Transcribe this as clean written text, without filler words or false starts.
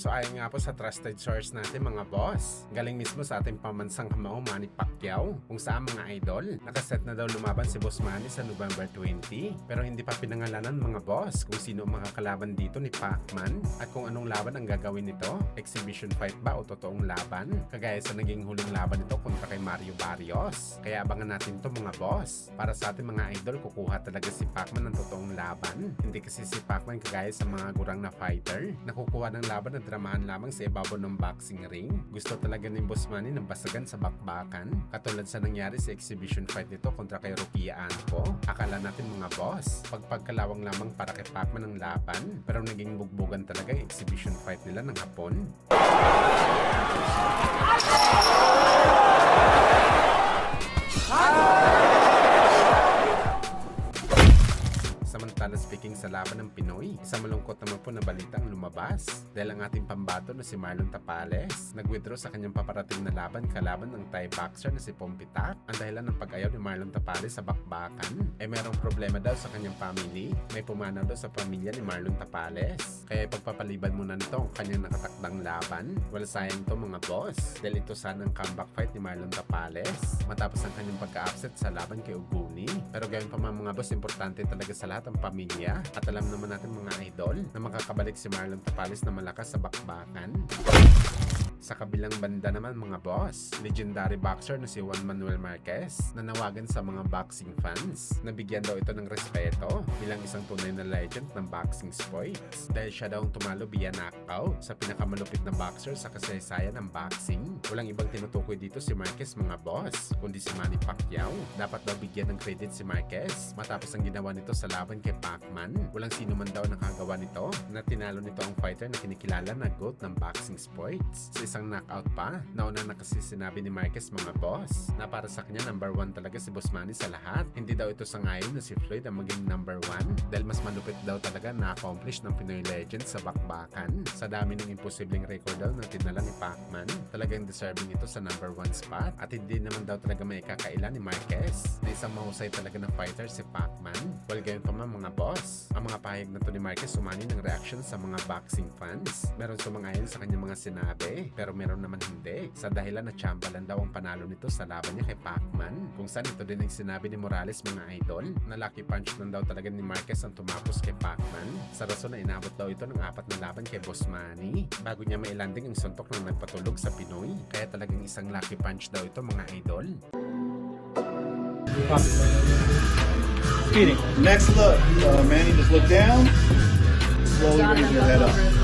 So ayon nga po sa trusted source natin mga boss, galing mismo sa ating pamansang kamao Manny Pacquiao, kung saan mga idol, nakaset na daw lumaban si Boss Manny sa November 20, pero hindi pa pinangalanan mga boss kung sino ang makakalaban dito ni Pacman at kung anong laban ang gagawin nito, exhibition fight ba o totoong laban, kagaya sa naging huling laban nito kontra kay Mario Barrios. Kaya abangan natin to mga boss. Para sa ating mga idol, kukuha talaga si Pacman ng totoong laban, hindi kasi si Pacman kagaya sa mga gurang na fighter, nakukuha ng laban na dramahan lamang sa ibabaw ng boxing ring. Gusto talaga ni Boss Manny ng basagan sa bakbakan, katulad sa nangyari sa exhibition fight nito kontra kay Rukia Anco. Akala natin mga boss, pagpagkalawang lamang para kay Pacman ang laban, pero naging bugbugan talaga yung exhibition fight nila ng hapon. Samantala, speaking sa laban ng Pinoy, isang malungkot naman po na balita ang lumabas dahil ang ating pambato na si Marlon Tapales nag-withdraw sa kanyang paparating na laban kalaban ng Thai boxer na si Pompitak. Ang dahilan ng pag-ayaw ni Marlon Tapales sa bakbakan ay merong problema daw sa kanyang family. May pumanaw daw sa pamilya ni Marlon Tapales, kaya pagpapaliban muna nito ang kanyang nakatakdang laban. Well, sayang to mga boss dahil ito sana ang comeback fight ni Marlon Tapales matapos ang kanyang pagka-upset sa laban kay Uguni. Pero gayon pa mga boss, importante talaga sa lahat ang pamilya at alam naman natin mga idol na makakabalik si Marlon Tapales na malakas sa bakbakan. Sa kabilang banda naman mga boss, legendary boxer na si Juan Manuel Marquez nanawagan sa mga boxing fans na bigyan daw ito ng respeto bilang isang tunay na legend ng boxing sports dahil siya daw ang tumalo via knockout sa pinakamalupit na boxer sa kasaysayan ng boxing. Walang ibang tinutukoy dito si Marquez mga boss, kundi si Manny Pacquiao. Dapat daw bigyan ng credit si Marquez matapos ang ginawa nito sa laban kay Pacman. Walang sino man daw nakagawa nito na tinalo nito ang fighter na kinikilala na GOAT ng boxing sports. Sa isang knockout pa, nauna na kasi sinabi ni Marquez mga boss na para sa kanya number 1 talaga si Boss Manny sa lahat. Hindi daw ito sangayon na si Floyd ang maging number 1 dahil mas malupit daw talaga na-accomplish ng Pinoy legend sa bakbakan. Sa dami ng imposibleng record daw na tinala ni Pacman, talagang deserving ito sa number 1 spot at hindi naman daw talaga may ikakaila ni Marquez na isang mahusay talaga na fighter si Pacman. Well, gayon pa man mga boss, ang mga pahayag na to ni Marquez umani ng reaction sa mga boxing fans. Meron sumangayon sa kanyang mga sinabi, pero meron naman hindi, sa dahilan na chambalan daw ang panalo nito sa laban niya kay Pacman, kung saan ito din ang sinabi ni Morales mga idol na lucky punch lang daw talaga ni Marquez ang tumapos kay Pacman sa rason na inabot daw ito ng 4 na laban kay Boss Manny bago niya mailanding ang suntok ng nagpatulog sa Pinoy. Kaya talagang isang lucky punch daw ito mga idol. Next look, Manny, just look down. Slowly raise your head up.